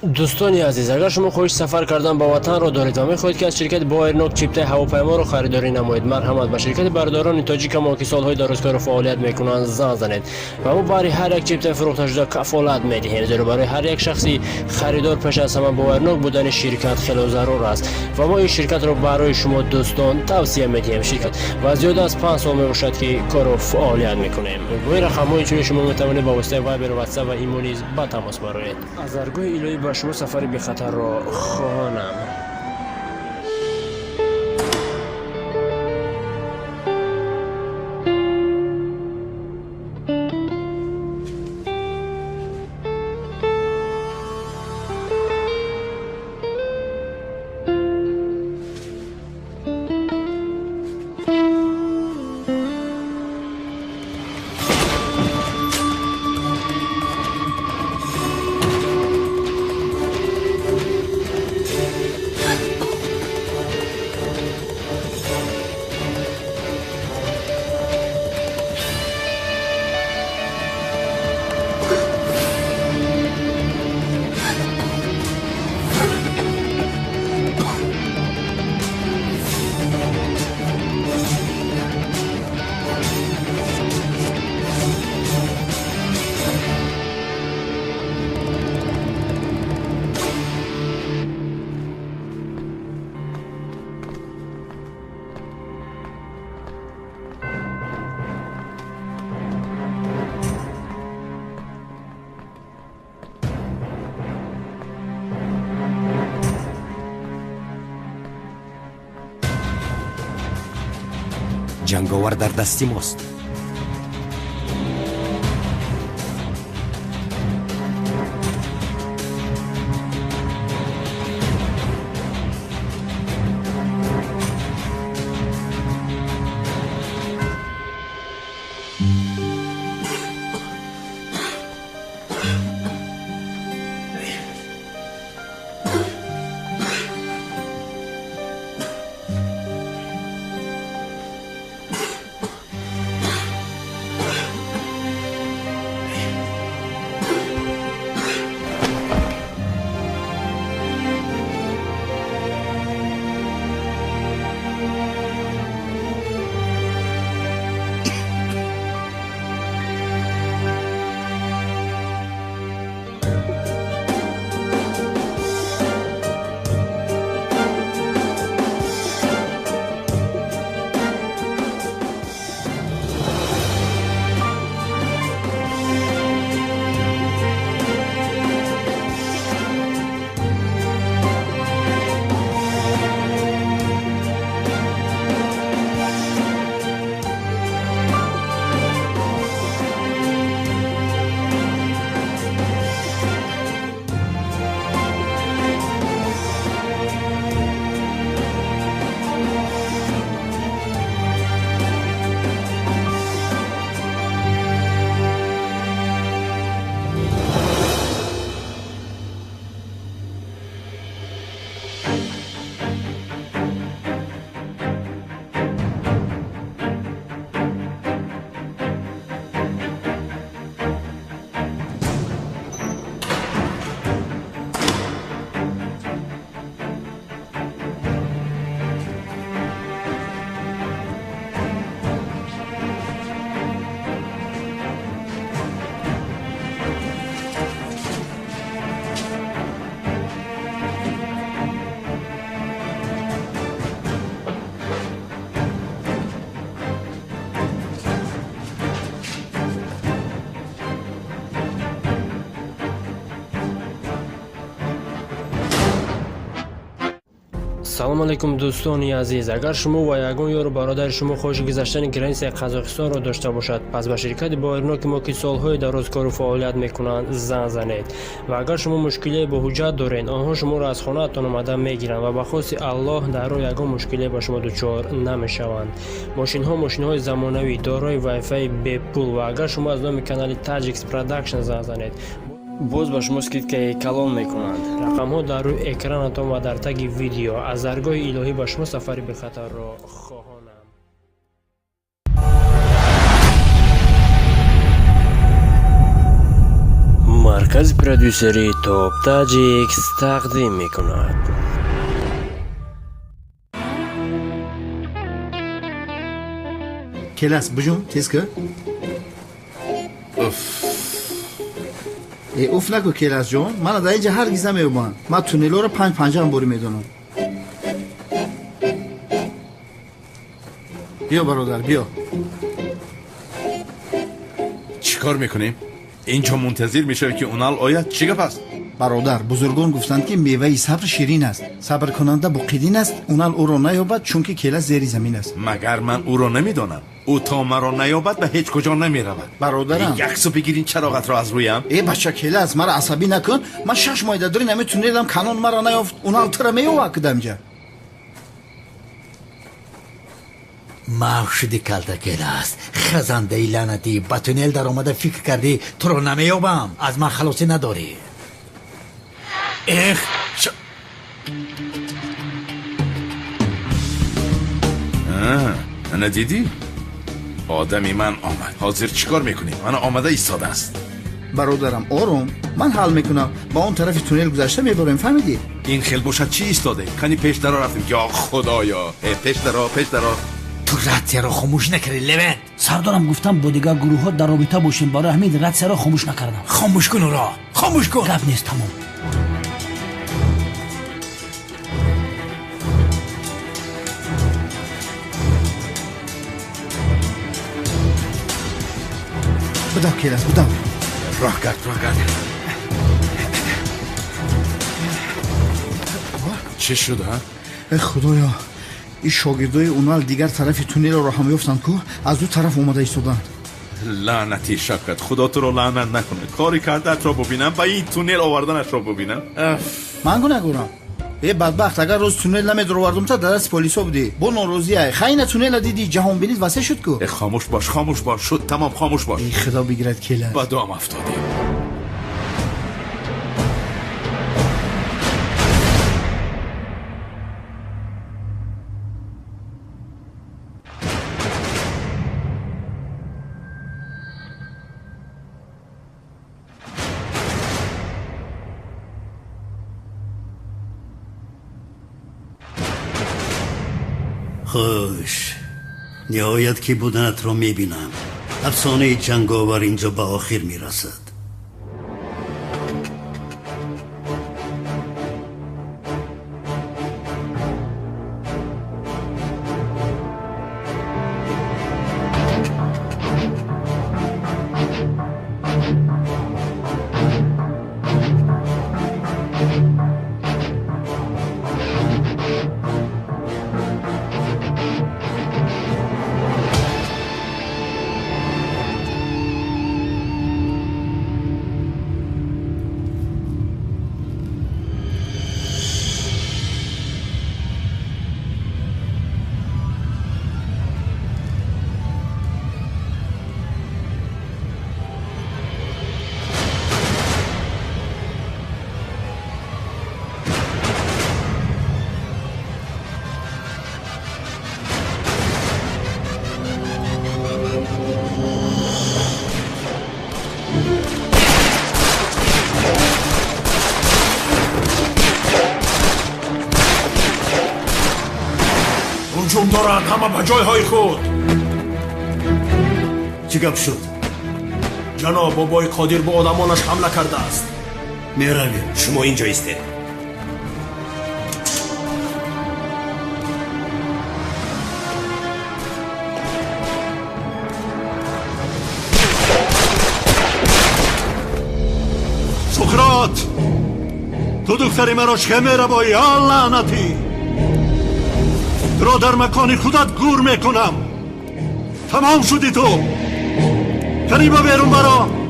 دوستانی عزیز، اگر شما خواهش سفر کردن به وطن را دارید و می‌خواهید که از شرکت باورنوک چیپته هواپیما را خریداری نمایید، مرحمت به شرکت برداران تاجیک ما که سالهای درازکار فعالیت میکنند زنگ زنید و ما برای هر یک چیپته فروخته شده کفالت میدهیم. زیرا برای هر یک شخصی خریدار پیش از همه باورنوک بودن شرکت خیلی ضرور است و ما این شرکت را برای شما دوستان توصیه میدهیم. شرکت و زیاد از 5 سال میباشد که کار و فعالیت میکنیم. با این رقم‌های چون شما میتوانید با واسطه وایبر و واتساپ و ایمو نیز با تماس برآیید. از ارگوی الهی با شما سفری به خطر را خواهانم. جنگاور در دستی ماست. سلام علیکم دوستانی عزیز. اگر شما و یگان یار برادر شما خواهش گذشتن گرنس قزاقستان را داشته باشد، پس به شرکت باورنوک ما که سالهای دراز کار و فعالیت میکنند زنگ زنید و اگر شما مشکلی با حجت دارین، آنها شما را از خانه تان آمده میگیرند و به خواست الله در راه یگان مشکلی با شما دچار نمیشوند. ماشین های زمانوی دارای وای فای بی پول و اگر شما از نام کانال تاجیکس پروداکشن زنگ زنید، باز با شما که کلام میکنند. رقم ها در روی اکرانتان و در تگ ویدیو. از درگاه الهی با شما سفری به خطر را خواهانم. مرکز پرودوسری توپ تاجیکس تقدیم می کند. کلاس بجون تیز که اوف نکو کلاس جون. من در اینجا هرگز نمیبونم. من تونلو رو 5 هم بوری میدونم. بیا برادر بیا. چیکار میکنیم؟ اینجا منتظر میشه که اونال آید. چی گپ است؟ برادر بزرگان گفتند که میوه صبر شیرین است. صبر کننده بقیدین است. اونال او را نیابد چون که کلاس زیر زمین است. مگر من او را نمیدانم. او تا مرا نیابد به هیچ کجا نمیرود. برادرم یک سو بگیرین چراغت را از رویم. ای بچه کلاس مرا عصبی نکن. من 6 ماه داری نمیتونیدم کانون مرا نیافت. اونال ترا میوکدم جا. معشدی کلده کلاس خزنده لعنتی با تونل در آمده فکر کردی تو رو نمیابم. از من خلاصی نداری. ندیدی؟ آدمی من آمد. حاضر چیکار میکنی؟ من آمده ایستاده است. برادرم آروم. من حل میکنم. با اون طرف تونل گذشته میبریم. فهمیدی؟ این خیل باشد چی ایستاده؟ کنی پیش درا رفتیم. یا خدایا. پیش درا. تو رد را خاموش نکردی لوند. سردارم گفتم با دیگر گروه ها در رابطه باشیم. برای همین رد را خاموش نکردم. خاموش کن را. خاموش کن. گپ نیست تمام. بدو کلاس بدو. راه کرد. چه شده ها؟ ای خدایا. این شاگردای اونال دیگر طرف تونل رو هم میافتند کو از دو طرف اومده ایستادن. لعنتی شکت. خدا تو رو لعنت نکنه. کاری کردت را ببینم با این تونل آوردنش را ببینم. من گو نگورم. ای بدبخت اگر روز تونل نمیدر آوردم تا دست پلیسا بودی. با ناراضیه. خاین تونل دیدی جهان بینید واسه شد کو. خاموش باش. شد تمام خاموش باش. ای خدا بگیرد کلاس. با دام افتادیم. خوش نهایت که بودنت رو میبینم. افسانه جنگاور اینجا به آخر میرسد. هجوم دارند همه به جای های خود. چی گپ شد؟ جناب بابای قادر به آدمانش حمله کرده است. میرویم. شما اینجا ایستید. سقراط تو دختری مرا چه میروایی؟ یا لعنتی تو را در مکان خودت گور میکنم. تمام شدی تو. کنی با بیرون برا.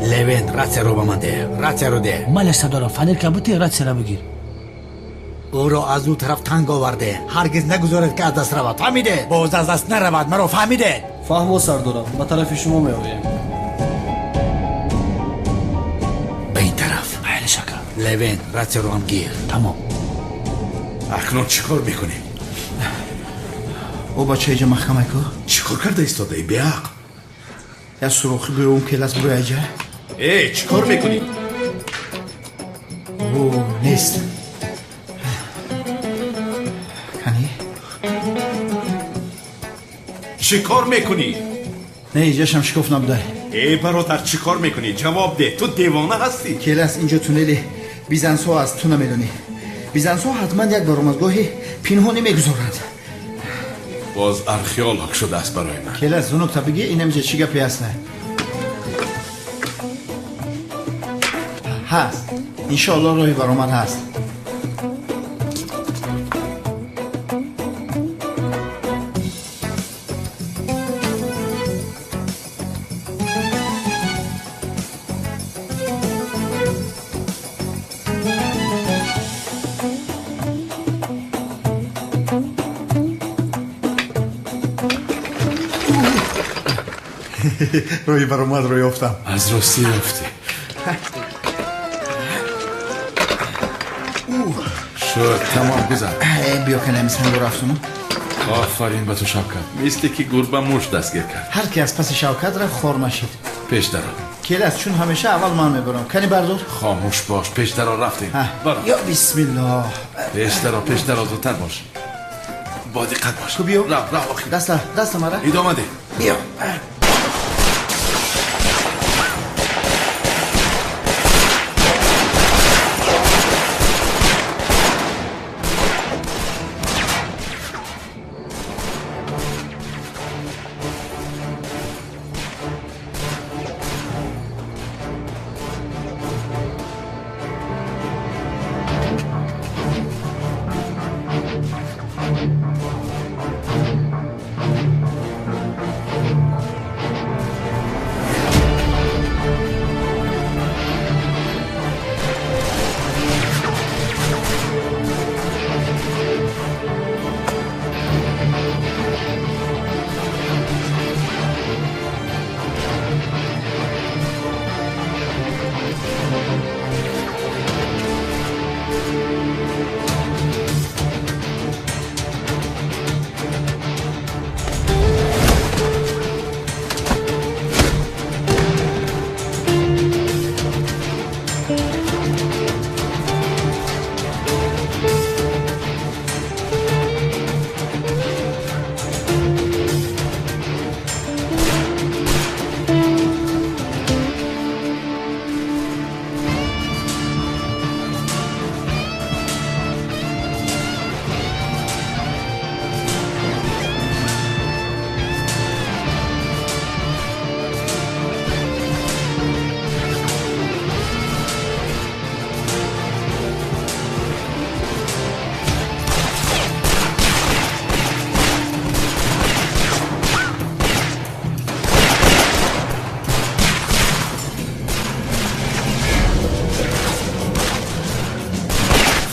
لوند رد رو به من ده. رد رو ده. مال صدارم فنر کبوتی رد سر بگیر. او را از او طرف تنگ آورده. هرگز نگذارد که از دست رود. فهمیده؟ باز از دست نرود. مرا فهمیده؟ فهم و سردارم به طرف شما می آیم. به این طرف. بله شکر. لوین رد رو هم گیر. تمام. اکنون چیکار میکنی؟ او بچه اینجا محکمه که چیکار کرده ایستاده ای بیعقل؟ یا سروخی به اون کلاس برو اینجا. ای چیکار میکنی؟ او نیست. کنی؟ چیکار میکنی؟ نه اینجاش هم شکف نبوده. ای برادر چیکار میکنی؟ جواب ده. تو دیوانه هستی؟ کلاس اینجا تونلی بیزنس ها از تو نمیدونی. بیزنس ها حتما یک برآمدگاهی پنهانی میگذارند. باز ارخیالک شده است برای من. کلاس زنوک تا بگی اینم اینجا چی گپی هست نه؟ هست. انشاءالله راهی برآمد هست. راهی برآمد رو یافتم. از راستی رفتی. شد تمام گذر. بیا که نمیسن رو رفتونم. آفرین به تو شوکت. مثل که گربه موش دستگیر کرد. هر کی از پس شوکت رفت خور مشید. پیش درا. کلاس چون همیشه اول من میبرم. کنی بردار. خاموش باش. پیش درا رفتیم. برو. یا بسم الله. پیش درا زودتر باش. با دقت باش. تو بیا. راه آخی. دست مرا. ادامه ده. بیا.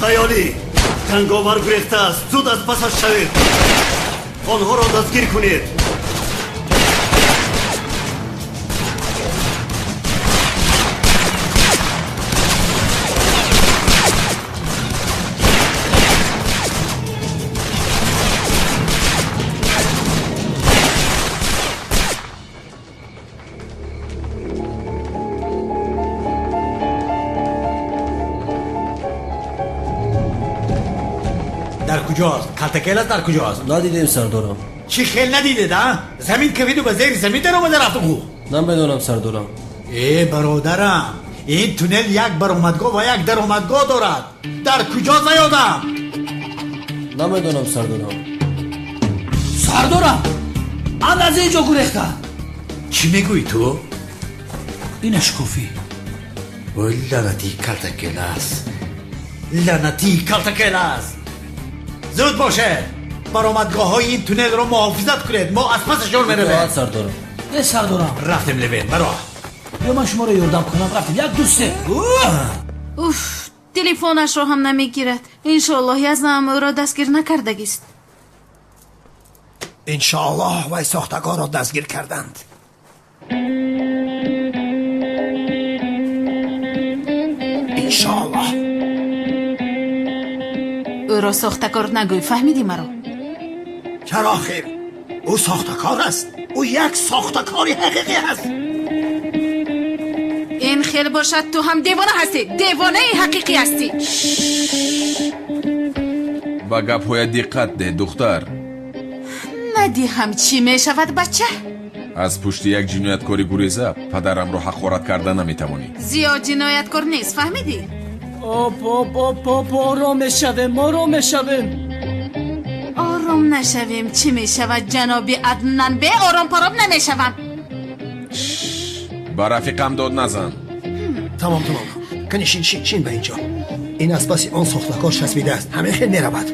خیالی جنگاور گریخته است. زود از پسش شوید. آنها را دستگیر کنید. در کجاست؟ کلتکیل است در کجاست؟ ندیدیم سردارم. چی خیل ندیده ده؟ زمین کفید و به زیر زمین در اومده رفت او. نمیدونم سردارم. ای برادرم، این تونل یک برآمدگاه و یک درآمدگاه دارد. در کجا زیادم؟ نمیدونم سردارم. سردارم از اینجا گریخته. چی میگوی تو؟ اینش کافی. وای لعنتی کلتکیل است. لعنتی کلتکیل است. زود باشه برآمدگاه های این تونل رو محافظت کنید. ما از پسشون میرویم. سردارم. نه سردارم. رفتیم لوین برو. یا من شما رو یاردم کنم. رفتیم یک دوسته. اوف تلفنش رو هم نمیگیرد. انشالله یزدان او را دستگیر نکردگیست. انشاءالله وی ساختگار را دستگیر کردند. انشاءالله. او را ساختگار نگوی، فهمیدی مرا؟ چرا خیر؟ او ساختکار است. او یک ساختکاری حقیقی است. این خیلی باشد تو هم دیوانه هستی. دیوانه حقیقی هستی. با گپ‌های دقت ده دختر. ندی هم چی می شود بچه؟ از پشت یک جنایتکاری گریزه پدرم رو حقارت کرده نمیتوانی. زیاد جنایتکار نیست، فهمیدی؟ آرام شویم آرام نشویم چی می شود جنابی عدنان؟ به آرام پرام نمی شوم. با رفیقم داد نزن. تمام کنی شین به اینجا. این از پس آن ساختکار چسبیده است. همه خیلی می رود.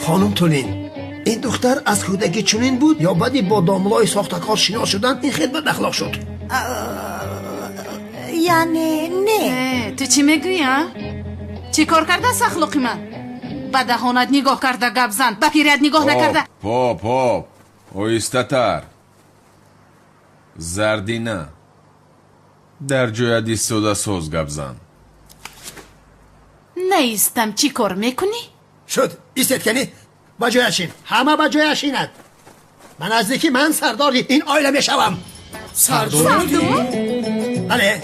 خانم تولین، این دختر از کودکی چنین بود یا بعدی با داملای ساختکار شنا شدن این خیلی بد اخلاق شد؟ یعنی نه. تو چی میگویی ها؟ چی کار کرده است اخلاقی من؟ به دهانت نگاه کرده گپ زن، به پیرت نگاه نکرده. پاپ اویسته تر. زردی نه. در جای دیستوده سوز گپ زن. نیستم، چی کار میکنی؟ شد ایستت کنی؟ با جایشین، همه با جایشیند. من نزدیکی من سرداری این آیله میشوم. سردار؟ بله،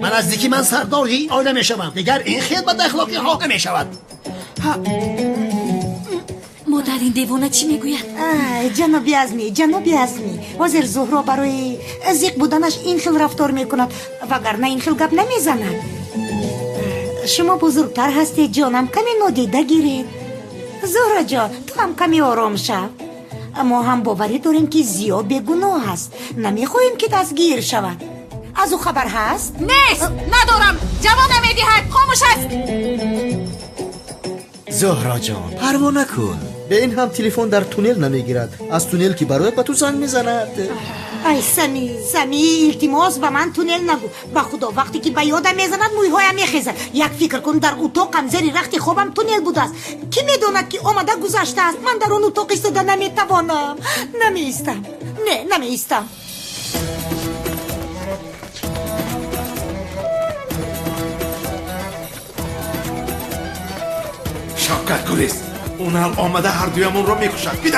من نزدیکی من سرداری این آیله میشوم. دیگر این خیلی بد اخلاقی ها نمیشود. مادر این دیوانه چی میگوید؟ جنابی ازمی حاضر زهرا برای زیق بودنش این خیل رفتار میکند وگرنه این خیل گپ نمیزند. شما بزرگتر هستی جانم، کمی نادیده گیرید. زهرا جان تو هم کمی آرام شو. ما هم باوری داریم که زیاد بیگناه هست، نمیخواهیم که دستگیر شود. از او خبر هست؟ نیست، ندارم. جواب نمیدهد، خاموش است. زهرا جان پروا نکن. به این هم تلفن در تونل نمیگیرد. از تونل که برایت به تو زنگ میزند. ای سمی التماس به من تونل نگو. به خدا وقتی که به یادم میزند مویهایم میخیزد. یک فکر کن در اتاقم زیر رخت خوابم تونل بوده است. کی میداند که آمده گذشته است؟ من در اون اتاق ایستاده نمیتوانم. نمیستم. شفقت گریز. اون هم آمده هر دویمون رو میکشد. بیدو.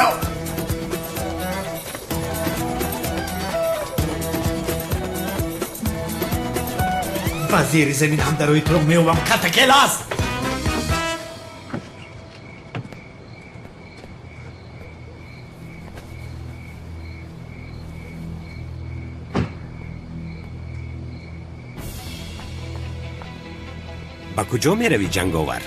وزیر زمین هم در روی تو رو میوم کتکل است. با کجا می روی جنگاور؟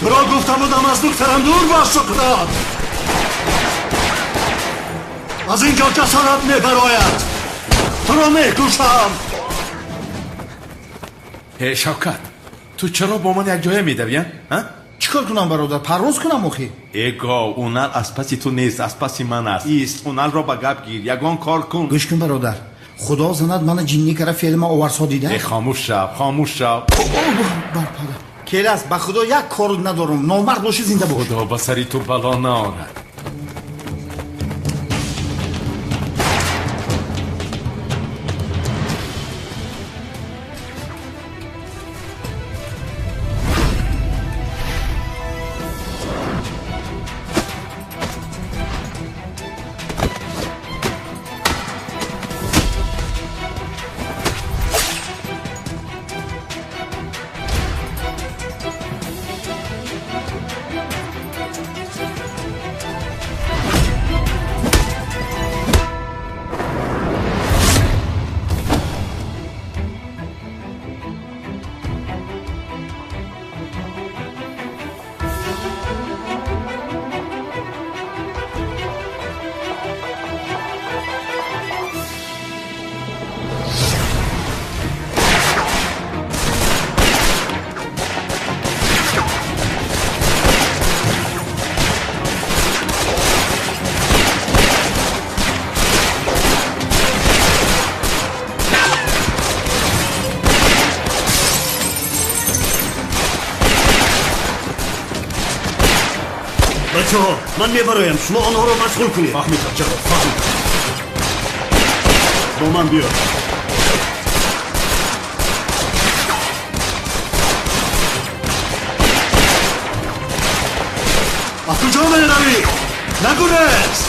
تو را گفتم بودم از دخترم دور باش شکرات. از اینجا جسارت میبراید. تو را میکشم. هی شوکت، تو چرا با من یک جای میدویم؟ چیکار کنم برادر؟ پرواز کنم آخی؟ ایگا اونال از پسی تو نیست، از پسی من است. ایست اونال را با گپ گیر، یگان کار کن. گوش کن برادر، خدا زند من جنی کرده فیلم آورسا دیده خاموش شو خاموش شو. کیلاس به خدا یک کار ندارم نامرد باشی زنده باش. خدا به سری تو بلا نآرد. بچه ها من میبرایم شما آنها رو مشغول کنید. فهمیدم جناب فهمیدم. با من بیا. از کجا میروی؟ نگونست.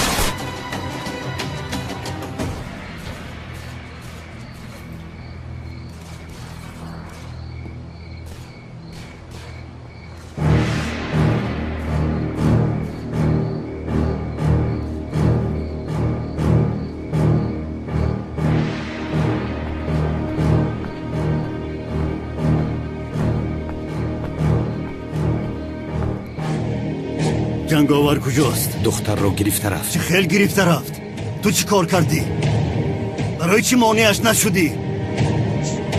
جنگاور کجاست؟ دختر رو گرفته رفت. چه خیلی گرفته رفت؟ تو چی کار کردی؟ برای چی مانعش نشدی؟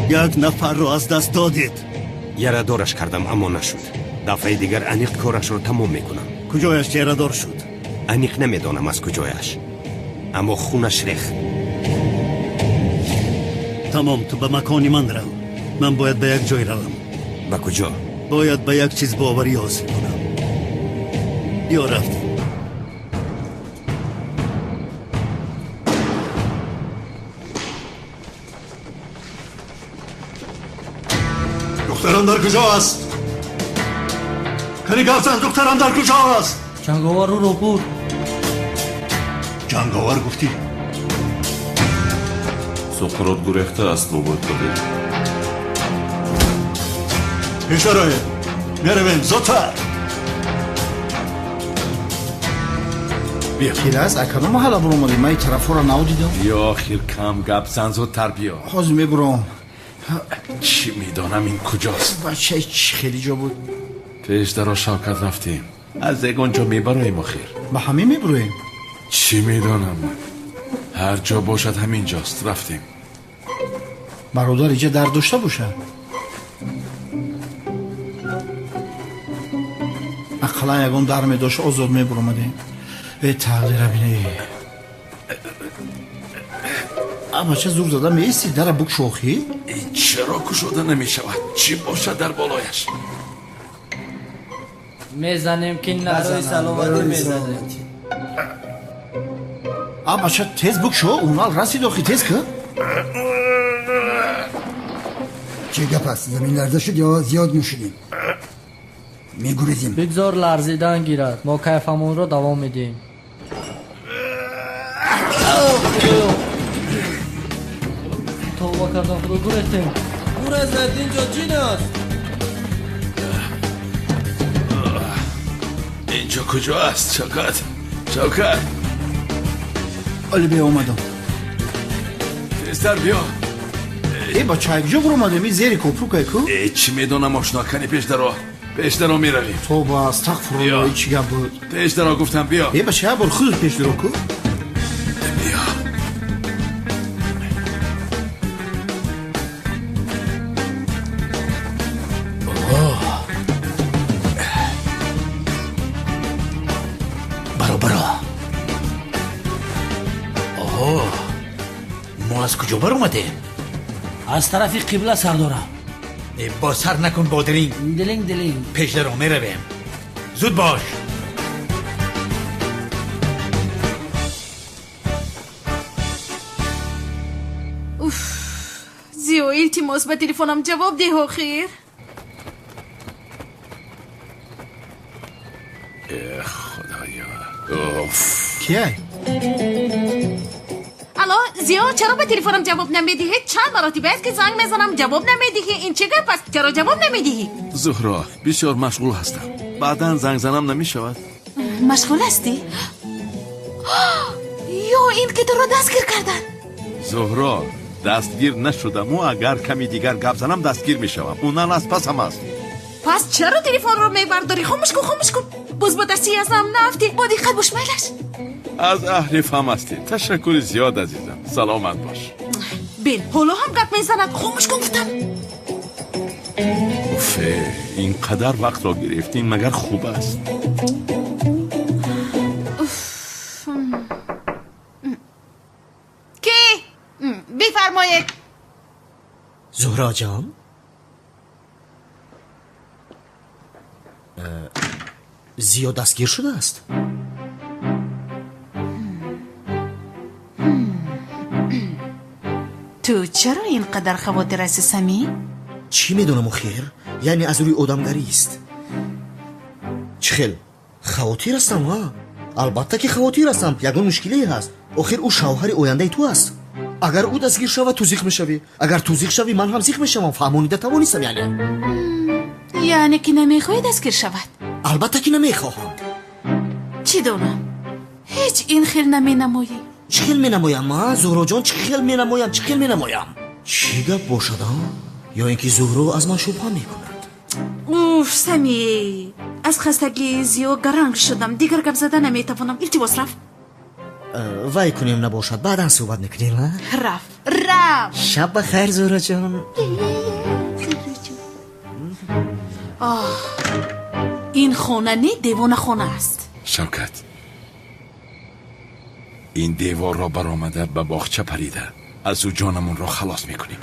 یک نفر رو از دست دادید. یره دارش کردم اما نشد. دفعه دیگر انیق کارش رو تمام میکنم. کجایش یره دار شد؟ انیق نمیدانم از کجایش، اما خونش ریخت. تمام تو به مکانی من رو. من باید به یک جای روم. به کجا؟ باید به یک چیز باوری حاصل کنم. یا رفتیم. دخترم در کجا است؟ کنی گفتن دخترم در کجا است؟ جنگاور رو برد. جنگاور گفتی؟ سقراط گریخته است بابا کده. اشاره میرویم زودتر. بیا کیلاس اکنون محل برو اومدی من این طرف رو نو دیدم. بیا آخر کم گپ زن زودتر بیا. حاضر میبرم. چی میدانم این کجاست؟ بچه چی خیلی جا بود. پیش در شوکت رفتیم از اونجا میبریم آخر. به همین میبرویم. چی میدانم من؟ هر جا باشد همین جاست. رفتیم. برادر اینجا در داشته باشه. اقلا یکم در میداشت آزاد میبرومدیم. ای تغییر بینی. اما چه زور زده میستی در بک شوخی؟ این چرا کشوده نمیشود؟ چی باشد در بالایش؟ میزنیم که برای سلامتی میزنیم. اما چه تیز بک شو اونال رسید آخی تیز که؟ چه گپ است؟ زمین لرزه شد یا زیاد نوشیدیم؟ میگوریزیم. بگذار لرزیدن گیرد، ما کیفمون رو دوام میدیم. توبه کردم خدا گریختیم. گور از اینجا جین است. اینجا کجا است؟ شوکت علی بیا اومدم. تیزتر بیا. ای با چای کجا برو اومدم؟ این زیر کپرو که کو؟ چی میدونم آشنا کنی پیش درا میرویم. توبه استغفرالله چی گپ بود؟ پیش درا گفتم بیا. ای بچه برو خود پیش درا کو؟ بیا. از کجا بر اومده؟ از طرف قبله سردارم. با سر نکن بادرینگ. دلینگ پیش درو میرویم. زود باش. زیو التماس به تلفنم جواب ده آخر. خدایا. کیه؟ الو زیو چرا به تلفنم جواب نمیدی؟ چند مرتبه است که زنگ میزنم جواب نمیدی. این چه گپ است؟ چرا جواب نمیدی؟ زهرا بسیار مشغول هستم. بعداً زنگ زنم نمیشود. مشغول هستی؟ یا این که تو را دستگیر کردن. زهرا دستگیر نشدم و اگر کمی دیگر گپ زنم دستگیر میشوم. اونان از پسم است. پس چرا تلفن رو میبرداری؟ خاموش کن. باز با دستی ازم نفتی. با دقت باش میلش. از اهل فهم هستی. تشکر زیاد عزیزم. سلامت باش. بین حالا هم گپ میزند. خاموش کن گفتم. اوفه اینقدر وقت را گرفتین مگر خوب است؟ کی؟ بفرمایید. زهرا جان زیاد دستگیر شده است. تو چرا اینقدر خواطر هستی سمی؟ چی میدونم خیر؟ یعنی از روی آدمگری است. چخل خواطر هستم ها؟ البته که خواطر هستم. یگان مشکلی هست. آخر او شوهر آینده تو است. اگر او دستگیر شود تو زیخ میشوی. اگر تو زیخ شوی من هم زیخ میشوم. فهمونیده توانستم یعنی که نمیخوای دستگیر شود؟ البته که نمیخواهم. چی دونم؟ هیچ این خیل نمی نمایی. چه خیل می نمایم ما؟ زهرا جان چه خیل می نمایم؟ چه خیل می نمایم؟ چی گپ باشد ها؟ یا اینکه زهرا از من شبه می کند؟ اوف سمی از خستگی زیو گرنگ شدم. دیگر گپ زدن نمیتوانم. التماس رفت. وای کنیم نباشد بعدا صحبت نکنیم. رفت. شب بخیر زهرا جان. این خانه نه دیوان خانه است. شوکت این دیوار را برآمده به باغچه پریده. از او جانمون را خلاص میکنیم.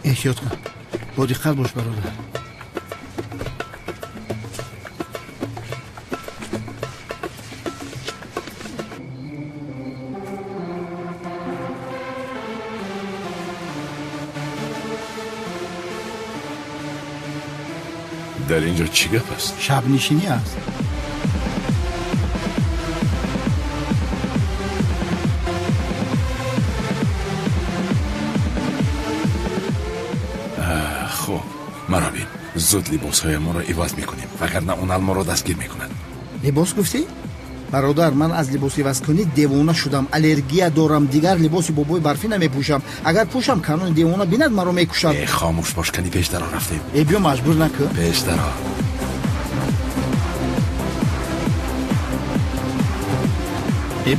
احتیاط کن. با دقت باش برادر. در اینجا چی گپ است؟ شب نشینی است. خب مرا بین. زود لباس های ما را عوض میکنیم وگرنه اونال ما را دستگیر میکنند. لباس گفتی؟ برادر من از لباس عوض کنی دیوانه شدم. الرژی دارم. دیگر لباس بابای برفی نمیپوشم. اگر پوشم کانون دیوانه بیند مرا میکشد. خاموش باش کنی پیش درا رفتیم. بیا مجبور نکن. پیش درا.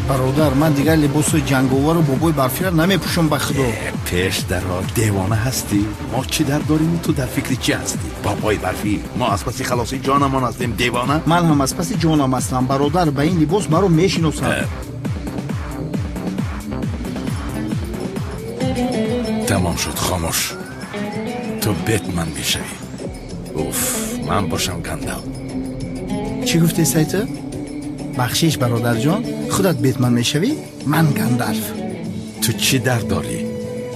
برادر من دیگر لباس جنگاور و بابای برفی را نمیپوشم به خدا. پیش درا دیوانه هستی؟ ما چی در داریم تو در فکر چی هستی؟ بابای برفی ما از پس خلاصی جانمان هستیم دیوانه؟ من هم از پس جانم هستم برادر. به این لباس مرا میشناسم. تمام شد. خاموش. تو بتمن میشوی. اوف من باشم گندم. چی گفتی سایت؟ بخشیش برادر جان. خودت بیتمن میشوی من گندالف. تو چی در داری؟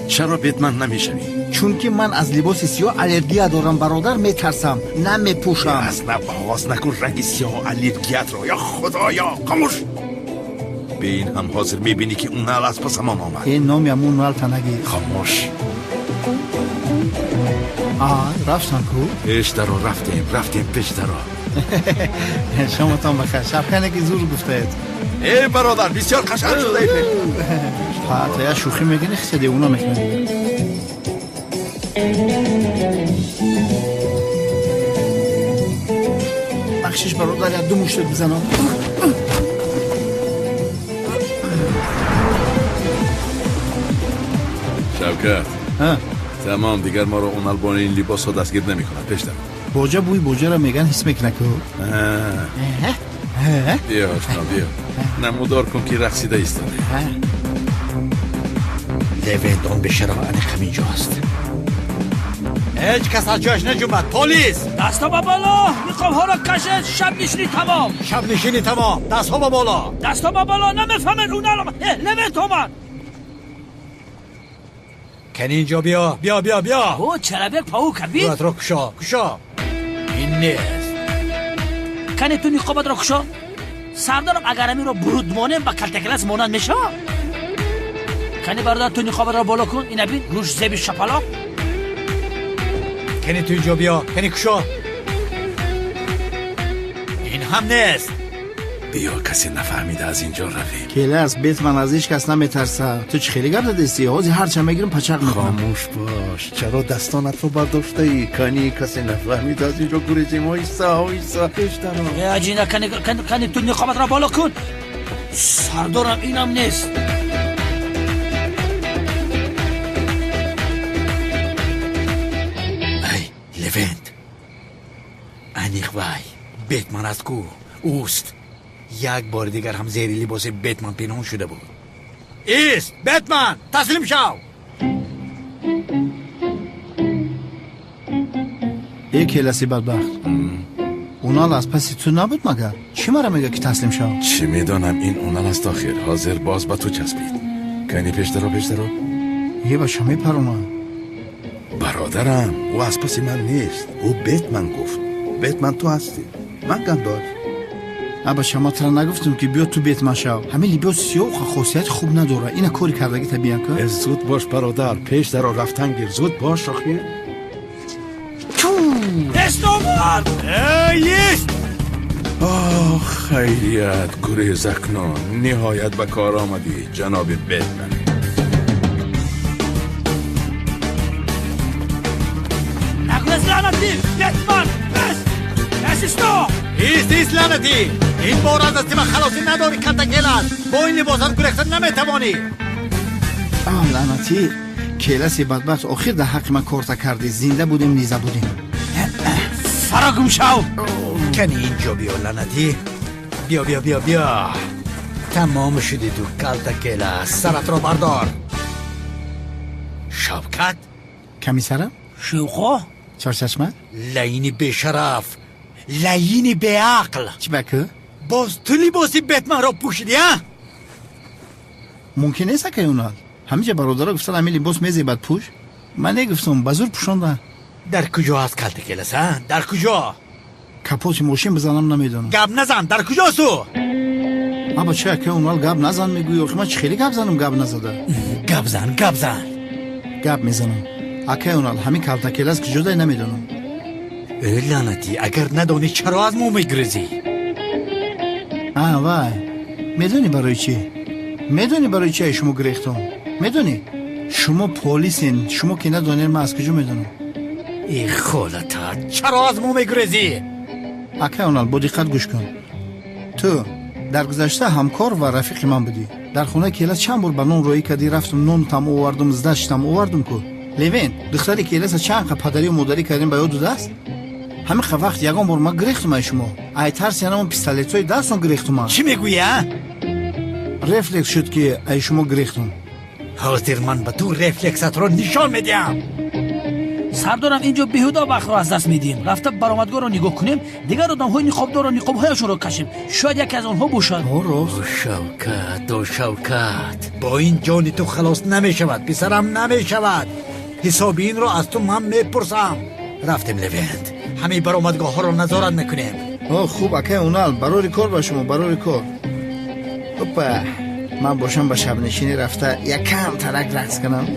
چرا بیتمن نمیشوی؟ چون که من از لباس سیاه الرژی دارم برادر. میترسم نمیپوشم. اصلا آغاز نکن رنگ سیاه و الرژیت رو. یا خدایا خاموش. به این هم حاضر میبینی که اون نال از پس من آمد. این نامی همون نال تنگی. خاموش. رفتن کو؟ پیش درا رفتیم پیش درا. شما تان بخیر. شب کنه که زور گفته ای برادر بسیار قشنگ شده ایده. تا یا شوخی میگنی خیلی اونا میکنه. بخشش برادر یا دو مشت بزنم. شوکت ها تمام دیگر ما رو اون با این لباس ها دستگیر نمی کنند. پیش درو. بوجه بوی بوجه را میگن حس میکنه که بیا آشنا بیا نمودار کن که رقصیده ایستاده. لوینت اون به شرف انیق همینجاست. هیچ کس از جاش نجومد. پلیس دستا با بالا، نقاب ها را کشید. شب نشینی تمام. شب نشینی تمام. دست ها با بالا. دستا با بالا. نمیفهمن اون الان لوینت اومد. کنی اینجا بیا بیا بیا بیا. او چرا پاو کبی؟ روت رو کشا کشا. این نیست. کنی تو نقابت را کشا؟ سردارم اگر همین رو برود مانم با کلتکلس مانند میشه. کنی برادر تو نقابت را بالا کن. این بین روش زبی شپلا. کنی تو اینجا بیا. کنی کشا. این هم نیست. بیا کسی نفهمیده از اینجا رویم. کلاس بیت من از هیچ کس نمیترسه. تو چه خیلی گرد دستی هازی هر چه میگیرم پچق میکنم. خاموش باش. چرا دستانت رو برداشته ای؟ کنی کسی نفهمیده از اینجا گریزیم. ایسا پیش درو. عجینه کنی تو نقابت را بالا کن. سردارم اینم نیست. ای لوینت انیق وای بیتمن از کو اوست. یک بار دیگر هم زیر لباس بیتمن پنهان شده بود. ایست بیتمن تسلیم شو. ای کلاسی بدبخت اونال از پسی تو نبود مگر؟ چی مرا میگه که تسلیم شو؟ چی میدانم این اونال است آخر. حاضر باز با تو چسبید. کنی پیش درو. یه با شما میپرونم. برادرم او از پس من نیست. او بیتمن گفت. بیتمن تو هستی. من گنداز. ابا شما ترا نگفتم که بیا تو بیت من شو. همین لباس سیاه خاصیت خوب نداره. اینا کاری کردگی طبیعن که زود باش برادر. پیش درو رفتن گیر. زود باش آخر. دستومار ایست. آه خیریت گریز اکنون. نهایت به کار آمدی جناب بیتمن. نگوز لعنتی بیتمن نشستو. ایست لعنتی. این بار از دستی من خلاصی نداری کلتکلس. با این لباسات گریختن نمیتوانی. لعنتی کلاسی بدبخت آخر در حق من کارتا کردی. زنده بودیم نیزه بودیم. فراگم شو. کنی اینجا بیا لعنتی. بیا بیا بیا بیا. تمام شدی تو کلتکلس. سرت رو بردار. شوکت کمی سرم؟ شوخو چشمت؟ لعینی به شرف. لعینی به عقل. چی بکه؟ باز تو لباسی بیتمن را پوشیدی ها؟ ممکن نیست که اونال همیشه برادرها گفتن همین لباس میزیبد پوش. من نگفتم بزرگ پوشاندن. در کجا هست کلتکلس ها؟ در کجا؟ کپوت ماشین بزنم نمیدونم. گب نزن. در کجا تو؟ ابا چه که اونال گب نزن میگوی. آخه من چه خیلی گب زنم گب نزده. گب زن. گب میزنم. اکه اونال همین کلتکلس که جدای نمیدونم. ای لعنتی اگر ندانی چرا از مو میگریزی؟ وای میدونی برای چی؟ میدونی برای چی شما گریختم؟ میدونی؟ شما پلیسین. شما که ندونین من از کجا میدونم؟ ای خالتا چرا از مو میگریزی؟ اکه اونال با دقت گوش کن. تو در گذشته همکار و رفیق من بودی. در خونه کلاس چند بار به نون روی کردی. رفتم نون تام آوردم زدشتم آوردم کو. لوین دختری کلاس چند قه پدری و مادری کردیم به یاد دست. همین وقت یگان بار ما گریختم شما. ای ترس یعنی اون پیستولتای دستون گریختم. چی میگویی ها؟ رفلکس شد که ای شما گریختم. حاضر من به تو رفلکست رو نشان میدم. سردارم اینجا بیهودا وقت رو از دست میدیم. رفته برآمدگاه رو نگاه کنیم. دیگر آدم های نقابدار و نقابهایشون رو کشیم. شاید یکی از اونها باشد. شوکت با این جان تو خلاص نمیشود. پسرم نمیشود. حساب این رو از تو من میپرسم. رفتیم لوینت. همین برآمدگاه ها رو نظارت میکنیم. خوب اکه اونال برای کار با شما برای کار. اوپا من باشم به شب نشینی رفته یکم ترک رقص کنم.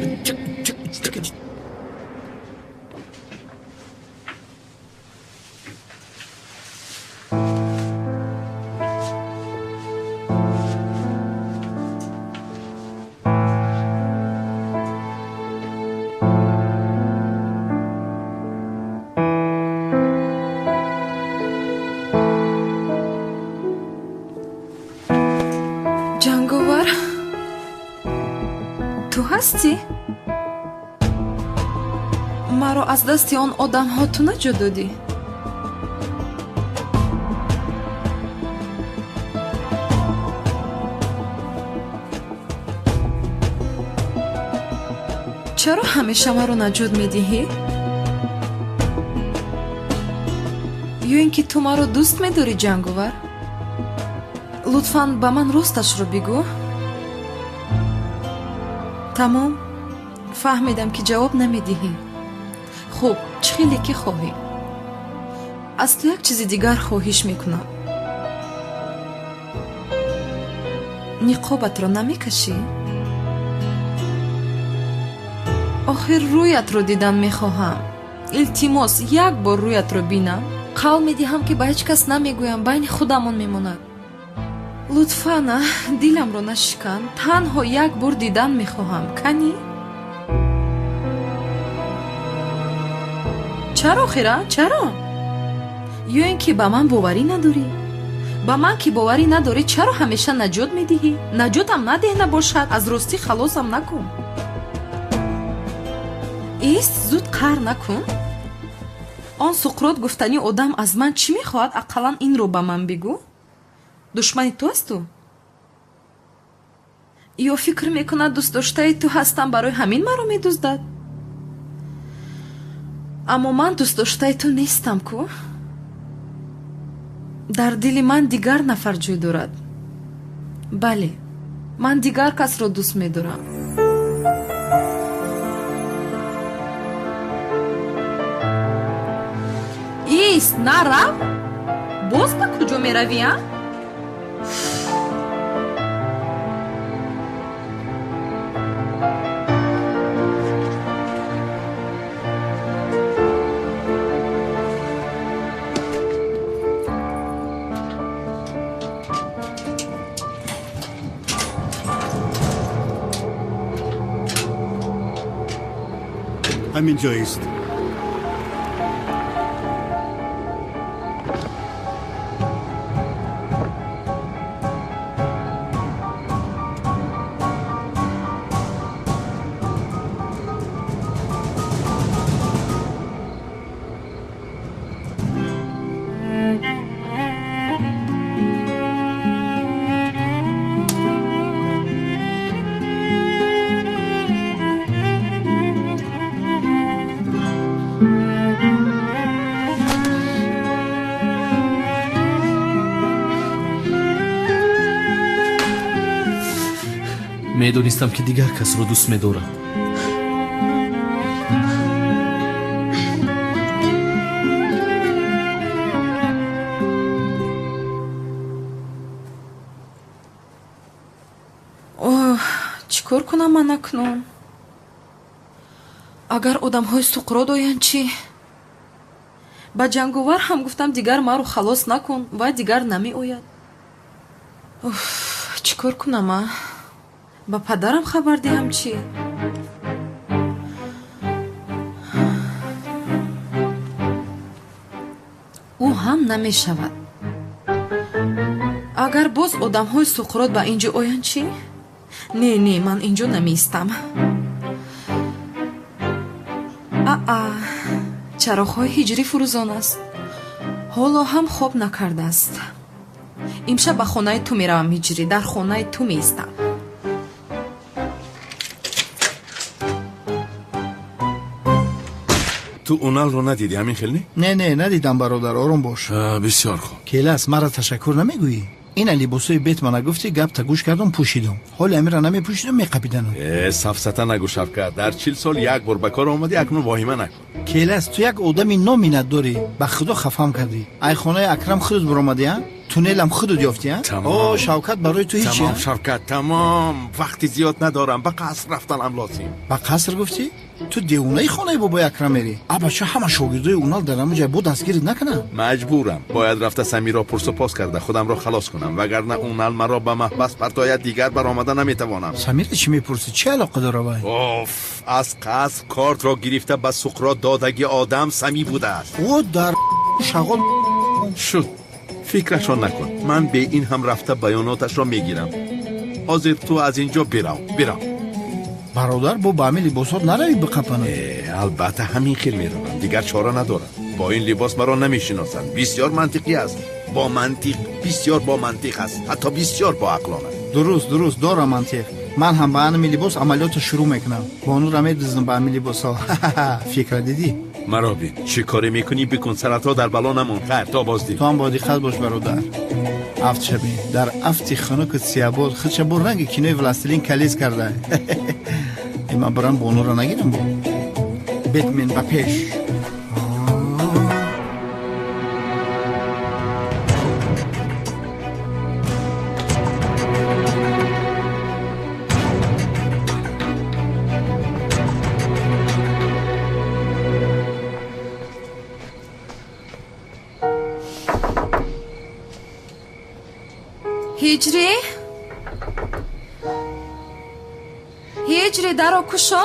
جنگاور تو هستی؟ маро аз дасти он одамҳо ту наҷот додӣ? чаро ҳамеша маро наҷот медиҳӣ? ё ин ки ту маро дӯст медорӣ, ҷанговар? лутфан ба ман росташро бигӯ. тамом, фаҳмидам ки ҷавоб намедиҳӣ. хуб, чӣ хеле ки хоҳӣ. аз ту як чизи дигар хоҳиш мекунам. ниқобатро намекашӣ? охир рӯятро дидан мехоҳам. илтимос, як бор рӯятро бинам. қавл медиҳам ки ба ҳеҷ кас намегӯям, байни худамон мемонад. лутфана, диламро нашикан. танҳо як бор дидан мехоҳам. канӣ? чаро охира? чаро? ё ин ки ба ман боварӣ надорӣ? ба ман ки боварӣ надорӣ, чаро ҳамеша наҷот медиҳӣ? наҷотам надеҳ набошад, аз ростӣ халосам накун. ист, зуд қаҳр накун. он суқрот гуфтани одам аз ман чӣ мехоҳад? ақаллан инро ба ман бигӯ. душмани ту асту? ё фикр мекунад дӯстдоштаи ту ҳастам, барои ҳамин маро медуздад? аммо ман дӯстдоштаи ту нестам ку? дар дили ман дигар нафар ҷой дорад. бале, ман дигар касро дӯст медорам. ист, нарав? боз ба куҷо меравӣ? همین جاییست. медонистам ки дигар касро дӯст медорам. чӣ кор кунам ман акнун? агар одамҳои суқрот оянд чӣ? ба ҷанговар ҳам гуфтам дигар маро халос накун, вай дигар намеояд. чӣ кор кунам? ба падарам хабар диҳам чӣ? ӯ ҳам намешавад. агар боз одамҳои суқрот ба ин ҷо оянд чӣ? не, ман ин ҷо намеистам. чароғҳои ҳиҷрӣ фурӯзон аст. ҳоло ҳам хоб накардааст. имшаб ба хонаи ту меравам ҳиҷрӣ, дар хонаи ту меистам. ту уналро надиди ҳамин хел не надидам бародар, ором бош. бисёр хуб. келас, мара ташаккур намегӯӣ? ина либосои бет мана гуфти, гапта гӯш кардам, пӯшидам. ҳоли амира намепӯшидам, меқапиданам. сафсата нагӯ Шавкат, дар 40 сол як бор ба кор омадӣ, акнун воҳима накун. келас, ту як одами номинат дорӣ, ба худо хафам кардӣ. ай хонаи акрам худут буромадиа? тунелам худут ёфтия? о Шавкат, барои ту ҳеч тамом Шавкат, тамом. вақти зиёд надорам, ба қаср рафтанам лозим. ба қаср гуфтӣ? ту девонаи хонаи бобои акрам мери? абача ҳама шогирдои унал дар ҳама ҷай бо дастгирит накунам? маҷбурам, бояд рафта Самиро пурсупос карда худамро халос кунам, вагарна унал маро ба маҳбас партояд, дигар баромада наметавонам. Самира чӣ мепурсӣ? чӣ алоқа дора вай? оф, аз қаср кортро гирифта ба суқрот додаги одам Сами будааст. о дар шағол шуд. фикрашон накун, ман бе ин ҳам рафта баёноташро мегирам. ҳозир ту аз ин ҷо бирав. برادر با همین لباسات نروی بقپنه. البته همین خیل میروم، دیگر چاره ندارم. با این لباس مرا نمیشناسن. بسیار منطقی است. با منطق، بسیار با منطق است. حتی بسیار با عقلانه. درست دارم منطق. من هم با همین لباس عملیات شروع میکنم. بانو را میدوزم با همین لباس ها. فکر دیدی؟ مرا بین چه کاری میکنی؟ بکن سرتا در بلا نمون. خیر تا بازدید. تو هم با دقت باش برادر. افت شبی در افت خنک سیاباد خودش با رنگ کینوی ولستلین کلیز کرده. اما برام بانو را نگیرم با. بتمن با پیش. هجری درو کشو.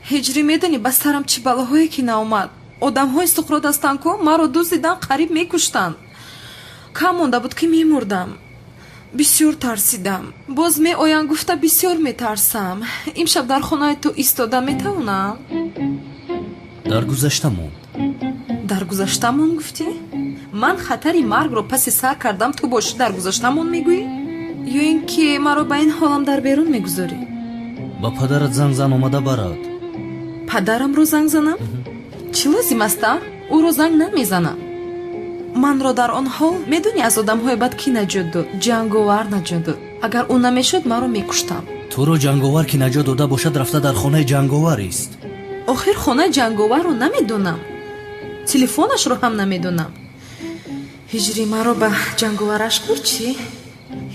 هجری میدونی بس سرم چی بلاهایی که ناومد. آدم های سخرات هستن که ما رو دزدیدن قریب میکشتن. کم مونده بود که میمردم. بسیار ترسیدم. باز می آین گفته بسیار میترسم. امشب در خونه تو ایستاده میتونم؟ در گذشته موند. در گذشته موند گفتی؟ من خطری مرگ رو پس سر کردم تو باشی در گذشته موند میگویی؟ یا اینکه مرا به این حالم در بیرون میگذاری؟ با پدرت زنگ زن اومده برات. پدرم رو زنگ زنم؟ چی لازم است؟ او رو زنگ نمیزنم. من را در آن حال میدونی از آدم های بد کی نجات داد؟ جنگاور نجات داد. اگر اون نمیشد من رو میکشتم. تو رو جنگاور که نجات داده باشد رفته در خانه جنگاور است. آخر خانه جنگاور رو نمیدونم. تلفنش رو هم نمیدونم. هجری مرا به جنگاورش گفت چی؟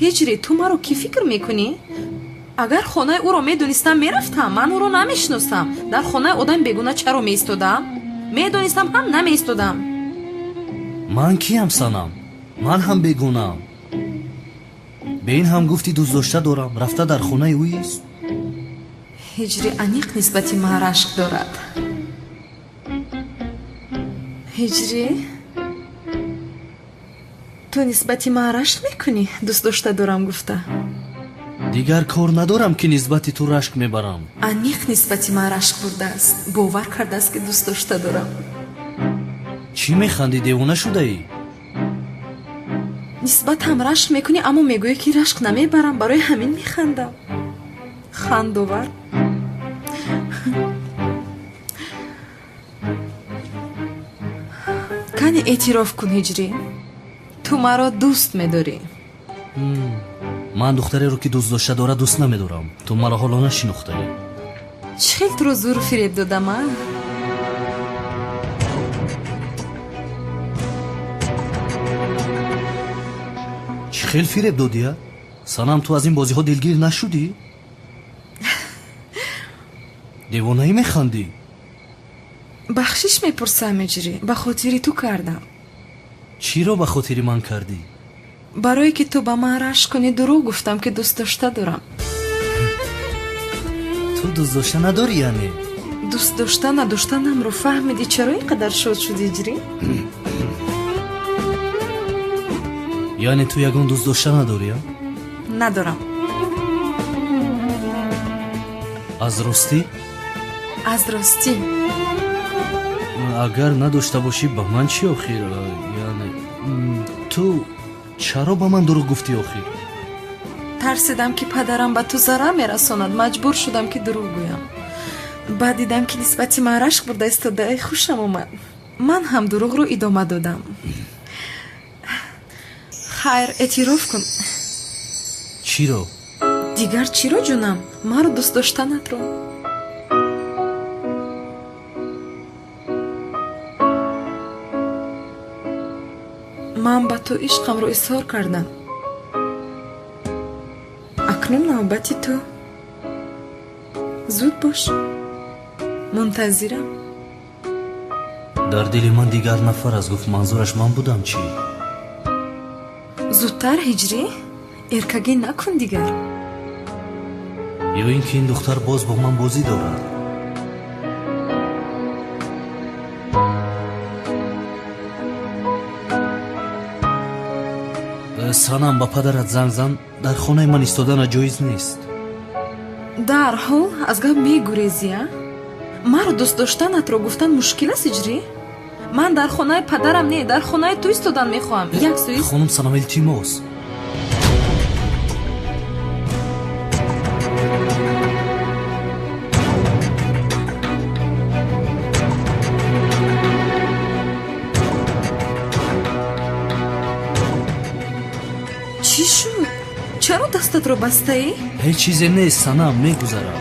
هجری تو مرا کی فکر میکنی؟ اگر خانه او رو میدونستم میرفتم. من او رو نمیشناسم. در خانه آدم بیگونه چرا میستودم؟ میدونستم هم نمیستودم. من کیم سنم؟ من هم بیگونم. به این هم گفتی دوست داشته دارم رفته در خانه اویست؟ هجری انیق نسبتی من رشق دارد. هجری تو نسبتی من رشق میکنی؟ دوست داشته دارم گفته. دیگر کار ندارم که نسبتی تو رشق میبرم. انیق نسبتی من رشق برده است. باور کرده است که دوست داشته دارم. چی میخندی؟ دیوانه شده ای؟ نسبت هم رشق میکنی اما میگویی که رشق نمیبرم. برای همین میخندم. خندوور. کنی اعتراف کن هجری. تو مرا دوست میداری. من دختری رو که دوست داشته داره دوست نمیدارم. تو مرا حالا نشناخته ای. چه خیلی تو رو زور فریب دادم من؟ چی خیلی فریب دادی؟ سنم تو از این بازی ها دلگیر نشدی؟ دیوانه ای میخندی؟ بخشش میپرسم هجری. به خاطری تو کردم. چی رو به خاطری من کردی؟ برای که تو به من رشق کنی دروغ گفتم که دوست داشته دارم. تو دوست داشته نداری یعنی؟ دوست داشته نداشتنم رو فهمیدی چرا اینقدر شاد شدی هجری؟ یعنی تو یگان دوست داشته نداری؟ ندارم. از راستی؟ از راستی. اگر نداشته باشی با من چی آخیر؟ یعنی تو چرا با من دروغ گفتی آخیر؟ ترسیدم که پدرم به تو ضرر میرساند. مجبور شدم که دروغ گویم. بعد دیدم که نسبتی من رشق برده استاده. خوشم اومد. من هم دروغ رو ادامه دادم. خیر اعتراف کن. چی رو؟ دیگر چی رو جونم؟ من رو دوست داشتنت رو. من با تو عشقم رو اظهار کردم. اکنون نوبتی تو. زود باش. منتظرم. در دل من دیگر نفر از گفت منظورش من بودم چی؟ زودتر هجری؟ ارکگی نکن دیگر. یا اینکه این دختر باز با من بازی دارد. санам ба падарат занг зан, дар хонаи ман истодана ҷоиз нест. дарҳол аз гап мегурезӣ? маро дӯст доштанатро гуфтан мушкил аст иҷрӣ? ман дар хонаи падарам не, дар хонаи ту истодан мехоҳам. Як сӯиз хонум Санам, илтимос. чӣ шуд? чаро дастатро бастаӣ? ҳеҷ чизе нест Санам, мегузарам.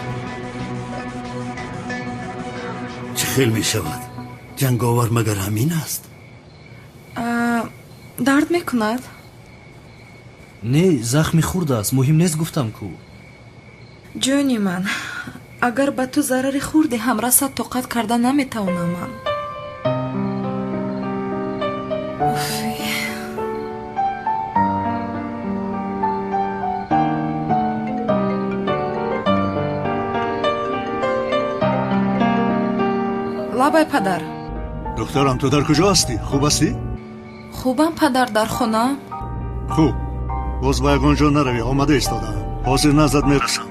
چه خیل می شود؟ جنگاور مگر همین است؟ дард мекунад? не, захми хурдааст, муҳим нест гуфтам ку. ҷони ман, агар ба ту зарари хурде ҳам расад, тоқат карда наметавонам ман. лабай падар. دخترم تو در کجا هستی؟ خوب هستی؟ хубам падар, дар хонаам. خوب باز با یگان جا نروی، آمده ایستادم. حاضر نزد میقسم.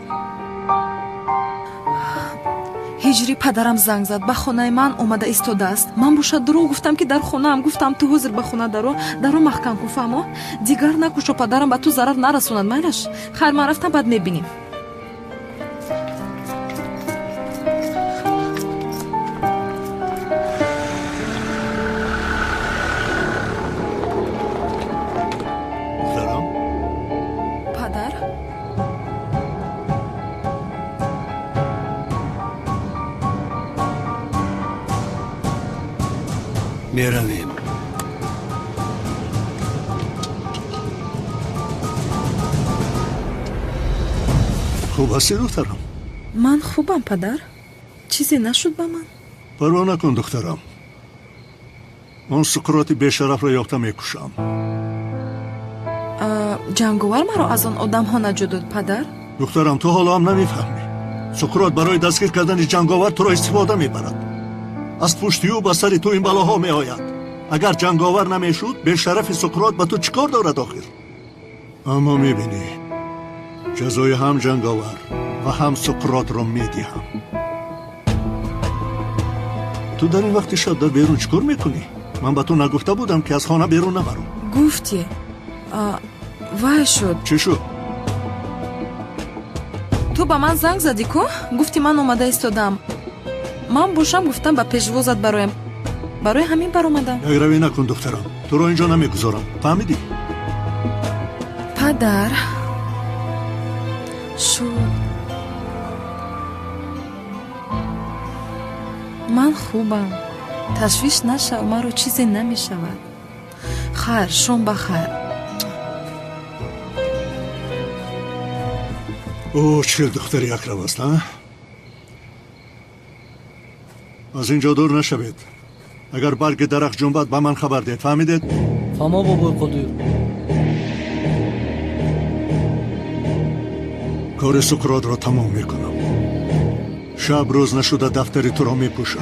ҳиҷри падарам занг зад, ба хонаи ман омада истодааст. ман бошад дурӯғ гуфтам ки дар хонаам. гуфтам ту ҳозир ба хона даро маҳкам кун, фаҳмо? дигар накушо, падарам ба ту зарар нарасонад, майлаш? хайр, ман рафтам, баъд мебинем. падар? میرویم. خوب هستی دخترم؟ من خوبم падар. چیزی نشد با من؟ پروا نکن دخترم. اون سقراط بیشرف را یافته میکشم. ҷанговар маро аз он одамҳо наҷот дод, падар? دخترم تو حالا هم نمیفهمی. سقراط برای دستگیر کردن جنگاور تو را استفاده میبرد. از پشتی و بسری تو این بلاها میآید. اگر جنگاور نمیشد بیشرف سقراط به تو چیکار دارد آخر؟ اما میبینی جزای هم جنگاور و هم سقراط را میدیم. تو در این وقت شب در بیرون چیکار میکنی؟ من به تو نگفته بودم که از خانه بیرون نبرو. گفتی وای شد. چی شد؟ تو با من زنگ زدی کو؟ گفتی من اومده ایستادم. من باشم گفتم با پشوازت برایم. برای همین بر اومدم. روی نکن دخترم. تو را اینجا نمیگذارم. فهمیدی؟ پدر شد. من خوبم. تشویش نشو، مرا چیزی نمیشود. خیر، شام بخیر. اوه چه دختری اکرم است نه؟ از اینجا دور نشوید. اگر برگ درخت جنبد به من خبر دهید. فهمیدید؟ فهما بابای قدیر. کار سقراط را تمام میکنم. شب روز نشده دفتری تو را میپوشم.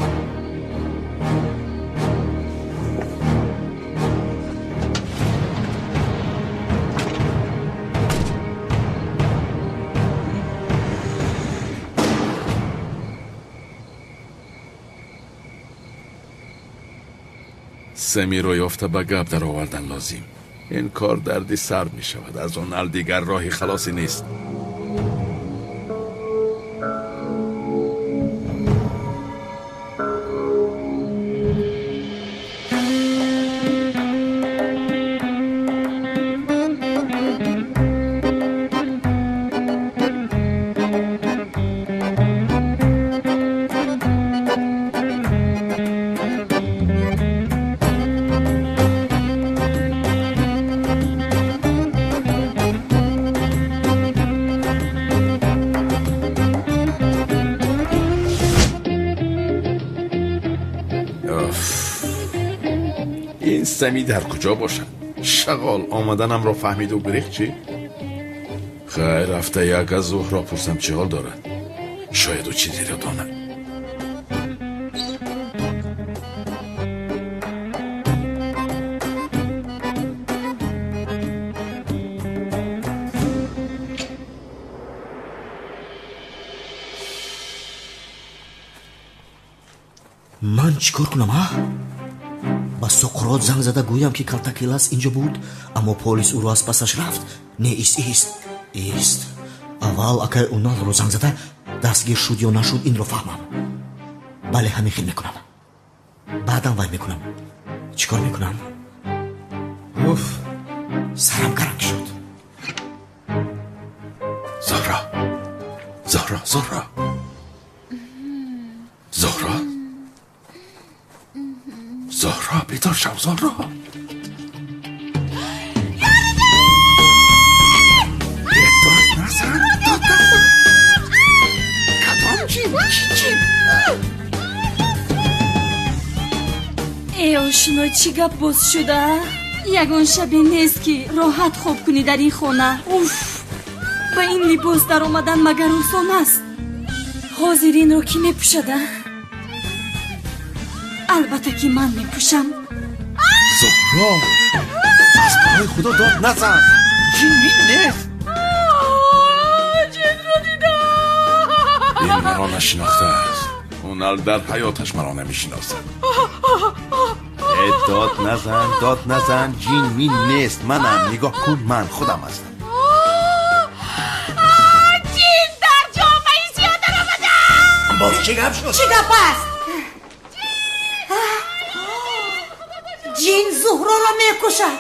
سمی رو یافته به گپ در آوردن لازم. این کار دردی سر می شود. از اون ال دیگر راهی خلاصی نیست. این سمی در کجا باشد؟ شغال آمدنم را فهمید و گریخت چی؟ خیر رفته یک از ظهر را پرسم چه حال دارد. شاید او چیزی را داند. من چیکار کنم ها؟ با سقراط زنگ زده گویم که کالتاکلاس اینجا بود، اما پلیس او را از پسش رفت. نه ایست. اول اگر اونال رو زنگ زده دستگیر شد یا نشد این رو فهمم. بله همین خیل میکنم. بعدم وای میکنم. چیکار میکنم؟ اوف، سرم گرم شد. زهرا بیدار شو زهرا. داد نزن کدام جیم؟ ای آشنا چی گپ باز شده؟ یگان شبی نیست که راحت خواب کنی در این خانه. اوف، با این لباس در آمدن مگر آسان است؟ حاضرین رو کی میپوشده؟ البته که من میپوشم. زهرا از پای خدا داد نزن، جین نیست. جین رو دیدم. این مرا نشناخته است، اونال در حیاتش مرا نمیشناسه. داد نزن، جین مین نیست. منم، نگاه کن، من خودم هستم. جین در جامعه زیاده آمده. باز چی گپ شد؟ چی گپ است؟ جین زهرا را میکشد.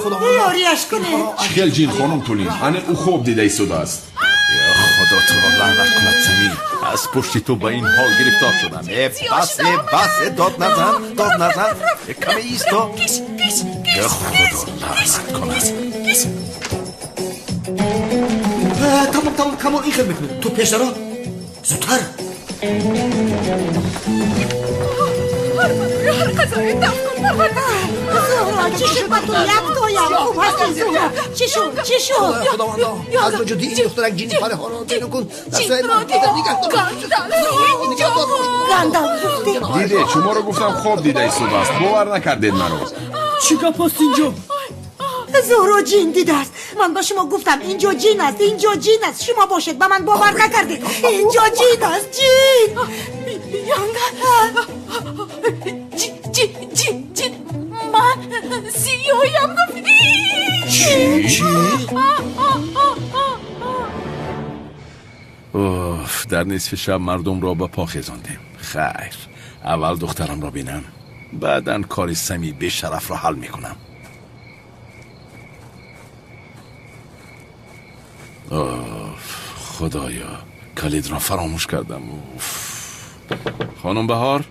خدا یاریش کنه. چخیل جین خانم کنین، انه او خوب دیده ایستاده است. یا خدا تو را لعنت کند زمین، از پشت تو به این حال گرفتار شدم. بس، داد نزن. کمی ایستا. یا خدا لعنت کند. تمام کمان این خیل میکنه. تو پیش درا زودتر. هر قضایی دم کن زهرا چی شد با تو؟ یک دویم خوب هستی زهرا؟ چی شد؟ خداوندا از وجود این دخترک جینی پاره ها را بینو کن. گندال گفتی؟ دیده شما رو گفتم خوب دیده ایستاده است، باور نکردید مرا. چی گپ است اینجا؟ زهرا جین دیده است. من با شما گفتم اینجا جین است. شما باشید با من باور نکردید. اینجا جین است. جین من سیاهیم گفتی. چی؟ اوف، در نصف شب مردم را به پا خیزاندیم. خیر، اول دخترم را بینم، بعدن کار سمی به شرف را حل میکنم. اوف، خدایا کلید را فراموش کردم. اوف. خانم بهار،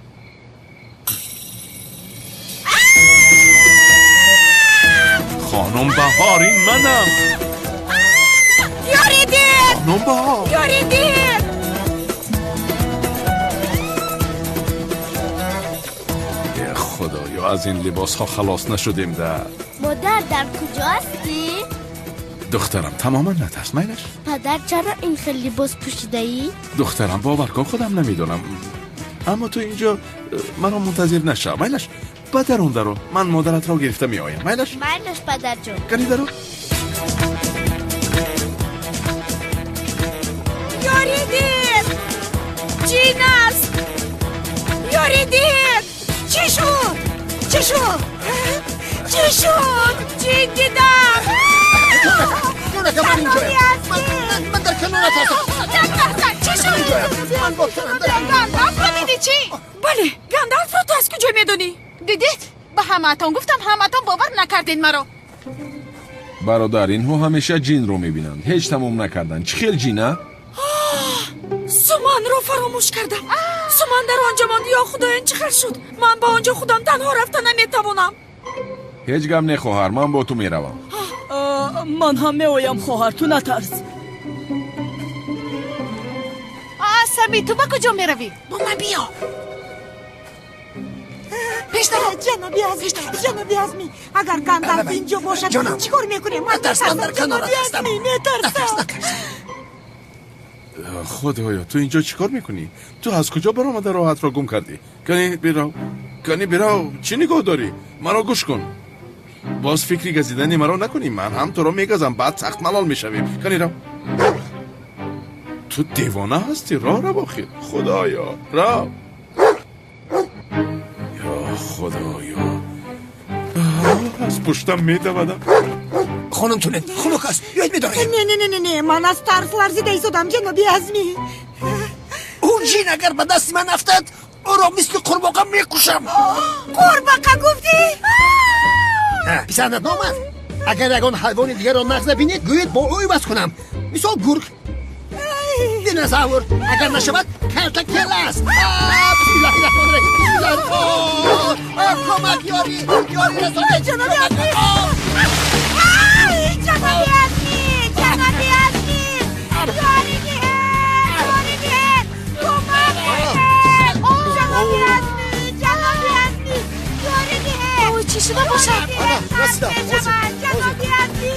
این منم. یاریدید. خانم بهار، یاریدید. ای خدایا از این لباس ها خلاص نشدیم. در کجا هستی؟ دخترم تماما نترس میلش. پدر چرا این خیلی لباس پوشیده ای؟ دخترم باور کن خودم نمیدونم، اما تو اینجا منو منتظر نشو میلش. بدر اون درو، من مادرت را گرفته می آیم میلش. پدر جون کنی درو. یاریدید. جین است. یاریدید. چی شد؟ جین دیدم. جونت من اینجا من در کنارت هستم. چی شد؟ من باشترم دارم. گندالف دیدی چی؟ بله، گندالف رو تو از کجا میدونی؟ دیدید؟ به همتون گفتم، همتون باور نکردین مرا. برادر اینها همیشه جین رو میبینند، هیچ تموم نکردن. چه خیل جینه؟ سومان رو فراموش کردم. سومان در آنجا ماند. یا خدا این چقدر شد؟ من با آنجا خودم تنها رفتن نمیتوانم. هیچ غم نه خواهر، من با تو میروم. من هم میایم خواهر، تو نترس. سمی تو با کجا میروی؟ با من بیا. جنابی ازمی اگر گندالف اینجا باشد چیکار میکنه؟ من ترسم در کنارت هستم. نترسم. خدایا تو اینجا چیکار میکنی؟ تو از کجا برآمده راحت را گم کردی؟ کنی برو چی نگاه داری؟ مرا گوش کن، باز فکری گزیدنی مرا نکنی. من هم تو را میگزم، بعد سخت ملال میشویم. کنی رو تو دیوانه هستی؟ راه را بخیر. خدایا راه. خدایا از پشتم میدودم. خانم تونن خنک است یاد میداره. نه من از ترس لرزیده ایستادم جنابی عزمی. اون جین اگر به دست من افتد او را مثل قورباغه میکشم. قورباغه گفتی؟ پسندت نامد اگر یگان حیوان دیگر را نقض بینید گویید با اوی بس کنم، مثال گرگ، دینازور. اگر نشود کرتکل است. بسم الله الرحمن الرحیم. بسم الله. کمک یاری رسانه. جنابی عزمی جنابی عزمی یاری ده کمک جنابی عزمی یاری ده. چی شده باشد؟ جنابی عزمی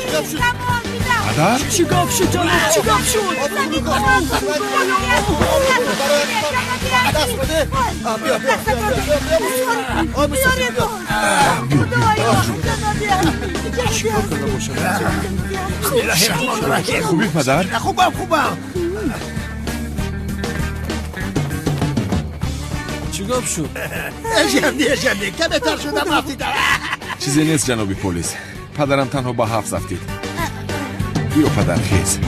مادر؟ چی گفت شد جانم؟ چی گفت شد؟ خوبی مادر؟ خوبم. چی گفت شد؟ ارجندی که بهتر شدم رفتید. چیزی نیست جنابی پلیس، پدرم تنها با حفظ رفتید. بیا پدر خیز.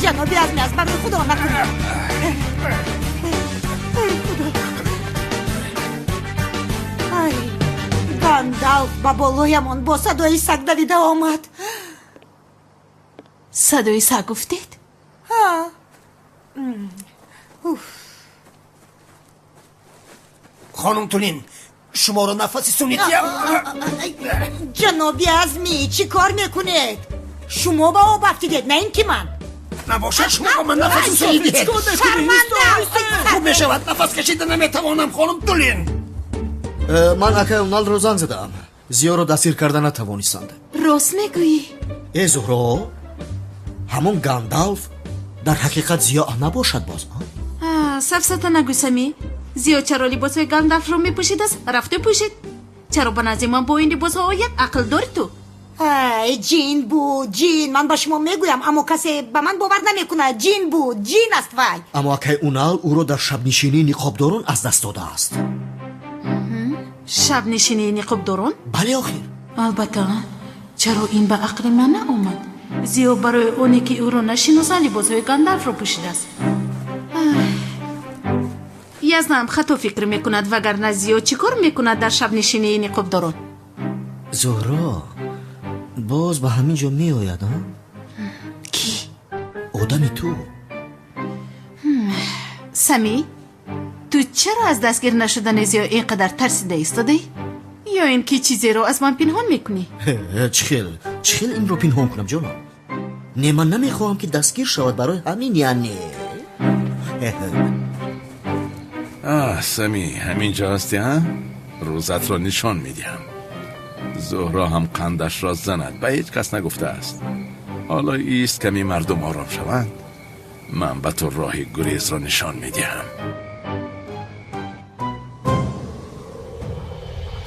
جنابی عزمی از برای خدا نکنید. گاندالف با بالایمان با صدای سگ دویده آمد. صدای سگ گفتید؟ خانم تونین شما رو نفسی سونیدیم. جنابی عزمی چی کار میکنید؟ شما با او بفتیدید نه این که من. نباشد شما با من نفسی سونیدید. خوب میشود نفس کشیده نمیتوانم خانم تونین. من اکای اونال رو زنگ زدم، زیا رو دستگیر کرده نتوانستند. راست میگویی؟ ای زهرا، همون گاندالف در حقیقت زیا نباشد باز. سفسته نگوی سمی. زیا چرا لباسای گاندالف رو میپوشید است؟ رفته پوشید. چرا به نظر من با این لباس ها آید؟ عقل داری تو؟ جین بود جین. من با شما میگویم اما کسی به من باور نمیکنه. جین بود جین است وای. اما اکای اونال او رو در شب نشینی نقابداران از دست داده است. شب نشینی نقابداران؟ بله آخر. البته چرا این به عقل من ناومد؟ زیا برای اونی که او رو نشناسه لباسای گاندالف رو پوشیده است. یزدم خطا فکر میکند وگرنه زیا چی کار میکند در شب نشینی نقابداران؟ زهرا باز به همین جا می آید. کی؟ آدمی تو. سمی تو چرا از دستگیر نشدن زیا اینقدر ترسیده ایستاده؟ یا اینکه چیزی رو از من پنهان میکنی؟ چخیل این رو پنهان کنم جانم؟ نه من نمیخواهم که دستگیر شود برای همین یعنی. سمی همین جا هستی ها؟ روزت را نشان میدیم. زهرا هم قندش را زند به هیچ کس نگفته است. حالا ایست کمی مردم آرام شوند، من به تو راه گریز را نشان میدیم.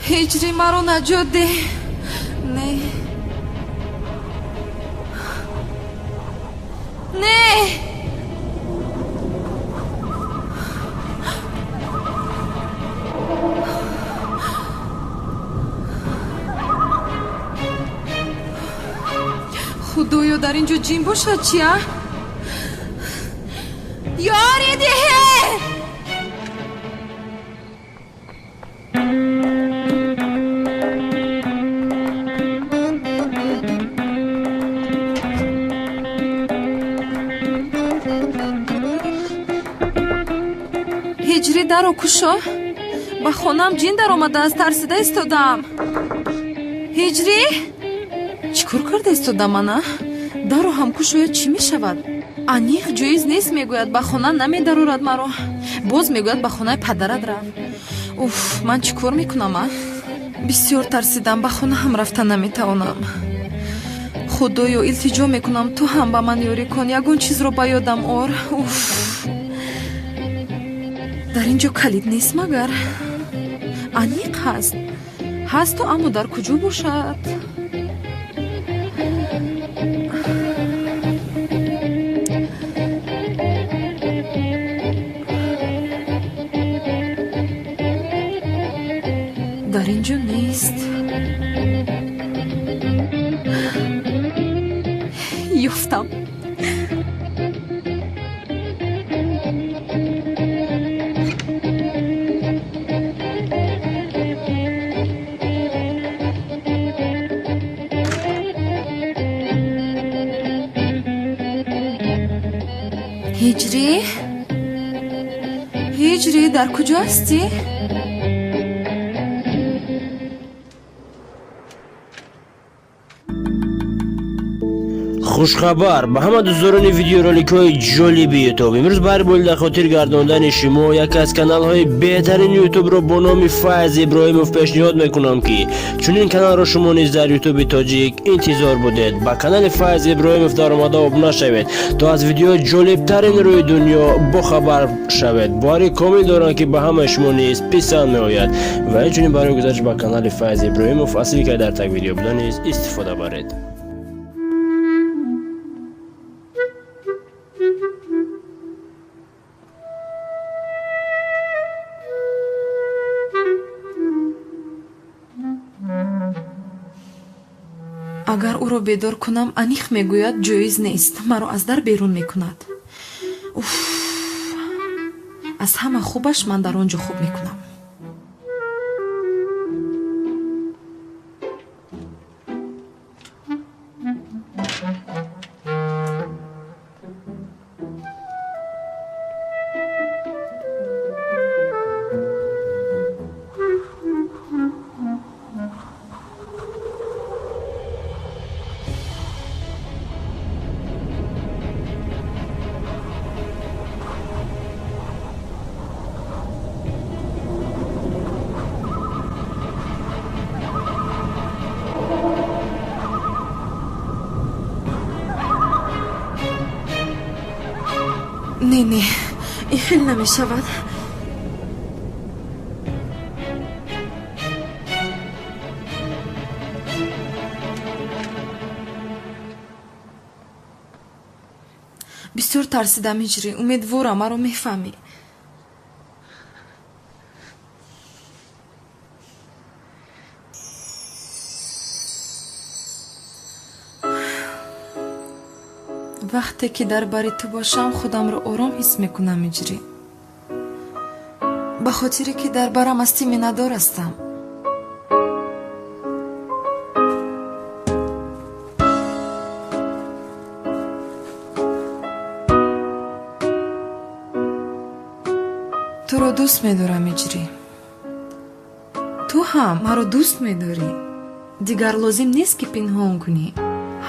هجری مرا نجات ده. نه خدایا در اینجا جین باشد چیه؟ یاری ده. هجری در رو کشا. با خونم جین در آمده از ترسیده استادم. هجری چیکار کرده استادم انا؟ در رو هم کشوید چی می شود؟ انیق جایز نیست میگوید با خونه نمی درورد مرا. باز میگوید با خونه پدرت رفت. اوف من چیکار میکنم؟ بسیار ترسیدم، با خونه هم رفتن نمیتوانم. خدایا التجا میکنم تو هم با من یاری کن، یگون چیز رو با یادم آر. اوف در اینجا کلید نیست مگر؟ انیق هست تو اما در کجا باشد؟ дар ин ҷо нест. ёфтам. ҳиҷрӣ дар куҷо ҳастӣ? хушхабар ба ҳама дӯстони видеороликҳои ҷолиби ютуб. имрӯз баҳри боли дар хотир гардондани шумо яке аз каналҳои беҳтарини ютубро бо номи Файз Иброҳимов пешниҳод мекунам ки чунин каналро шумо низ дар ютуби тоҷик интизор будед. ба канали Файз Иброҳимов даромада обуна шавед то аз видеои ҷолибтарин рӯи дунё бохабар шавед. бовари комил дорам ки ба ҳамаи шумо низ писанд меояд ва инчунин барои гузариш ба канали Файз Иброҳимов аз линки дар таг видео буда низ истифода баред. агар ӯро бедор кунам аниқ мегӯяд ҷоиз нест, маро аз дар берун мекунад. аз ҳама хубаш ман дар он ҷо хуб мекунам. не ин хеле намешавад. бисёр тарсидам ҳиҷрӣ, умедворам маро мефаҳмӣ. вақте ки дар бари ту бошам худамро ором ҳис мекунам ҳиҷрӣ. ба хотире ки дар барам аз ти миннатдор ҳастам. туро дӯст медорам ҳиҷрӣ. ту ҳам маро дӯст медорӣ. дигар лозим нест ки пинҳон кунӣ.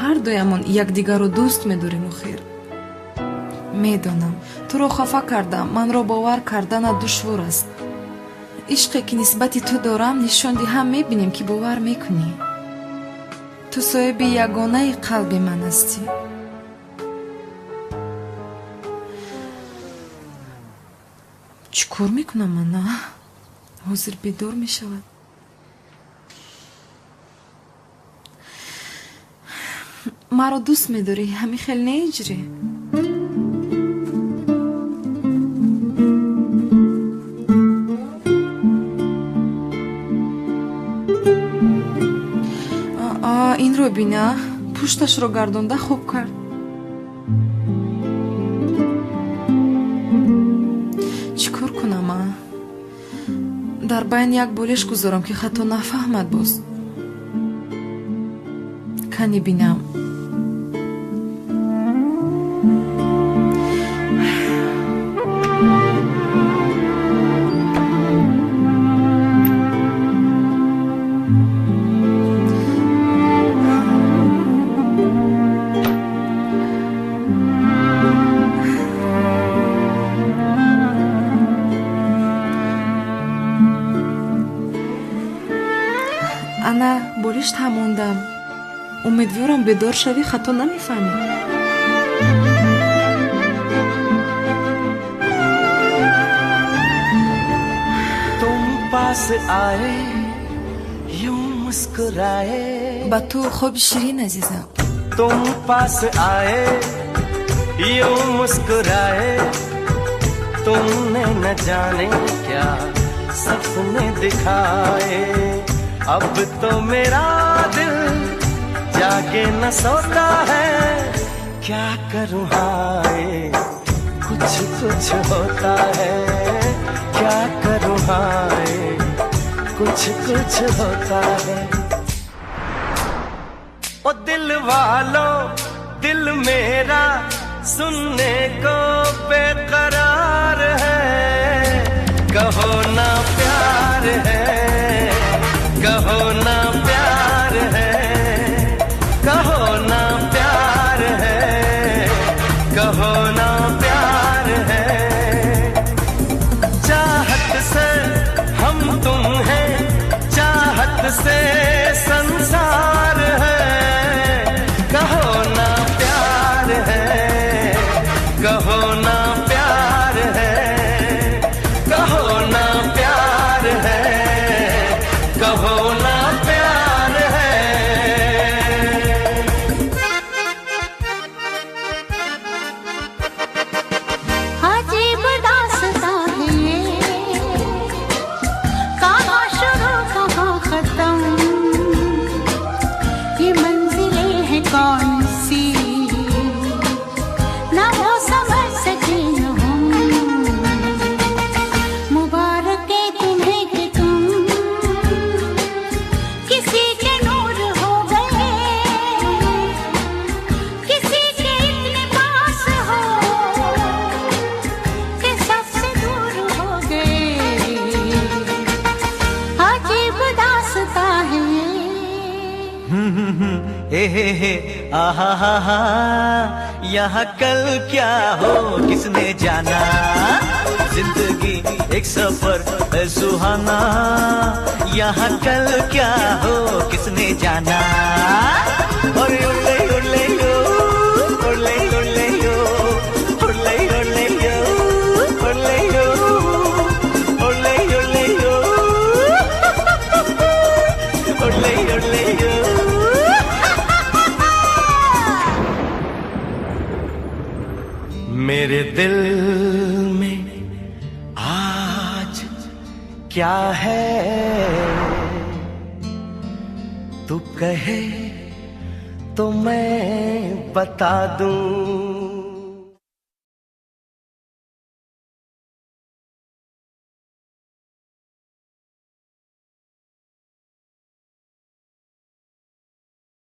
ҳардуямон якдигарро дӯст медорем. охир медонам туро хафа кардам, манро бовар карданат душвор аст. ишқе ки нисбати ту дорам нишон диҳам мебинем ки бовар мекунӣ. ту соҳиби ягонаи қалби ман ҳастӣ. чӣ кор мекунам ман? ҳозир бедор мешавад. маро дӯст медорӣ? ҳамин хел не ҳиҷрӣ? инро бина, пушташро гардонда хуб кард. чӣ кор кунам? дар байн як болеш гузорам ки хато нафаҳмад. боз кани бинам. ана болишт ҳамондам. умедворам бедор шавӣ, хато намефаҳмӣ. तुम पास आए यूं मुस्कुराए. ба ту хоби ширин азизам. तुम पास आए यूं मुस्कुराए. तुमने न जाने क्या सपने दिखाए। अब तो मेरा दिल जागे न सोता है, क्या करूँ हाय कुछ कुछ होता है, क्या करूँ हाय कुछ कुछ होता है। ओ दिल वालों दिल मेरा सुनने को बेकरार है, कहो ना प्यार है, कहो ना प्यार है, कहो ना प्यार है, कहो ना प्यार है। चाहत से हम तुम हैं, चाहत से संसार है, कहो ना प्यार है, कहो ना प्यार है, कहो ना प्यार है, कहो ना प्यार है। अजीब दास्तां है ये, कहाँ शुरू कहाँ खत्म, ये मंजिलें हैं कौन सी ना वो समझ सके न हम। मुबारक है तुम्हें कि तुम किसी के नूर हो गए, किसी के इतने पास हो कि सबसे दूर हो गए। अजीब दास्तां है हे आहा हा हा, यहाँ कल क्या हो किसने जाना, जिंदगी एक सफर है सुहाना, यहाँ कल क्या हो किसने जाना। ओरे ओले ओले यो, ओले ओले यो, ओले ओले यो, ओले यो, ओले ओले यो, ओले ओले यो। मेरे दिल में आज क्या है, तू कहे तो मैं बता दूं।